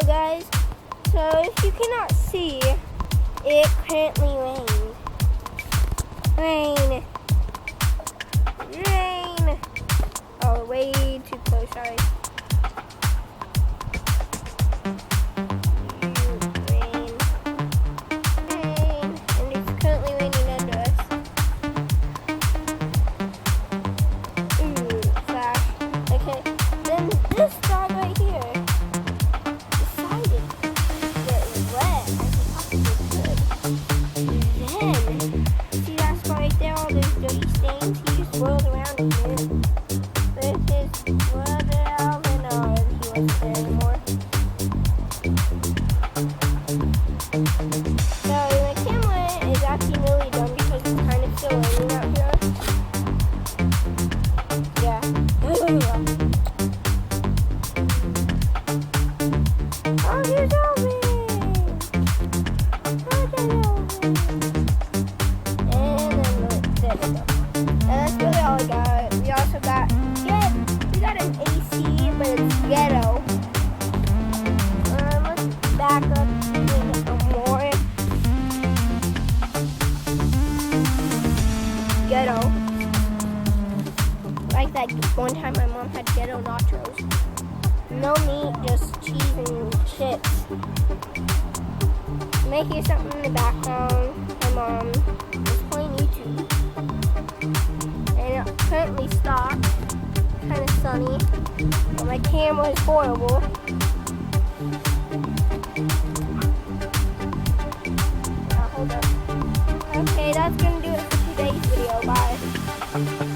Hello guys, so if you cannot see, it currently rain. Oh, way too close, sorry. Rain, and it's currently raining under us. Ooh, flash. Okay, then this dog right here decided to get wet as he possibly could. Then, see that spot right there, all those dirty stains? He just whirled around in here. With his brother Alvin, he wasn't there anymore. So the camera is actually nearly done because it's kind of still raining out here. Yeah. Oh, here's Alvin! Oh, there's Alvin! And then there we go. And that's really all I got. We also got, we got an AC, but it's ghetto. Let's back up more. Ghetto. Like that one time my mom had ghetto nachos. No meat, just cheese and chips. You might hear something in the background. My mom is playing YouTube. And it currently stopped. Kind of sunny. But my camera is horrible. Hold up. Okay, that's gonna do it for today's video. Bye.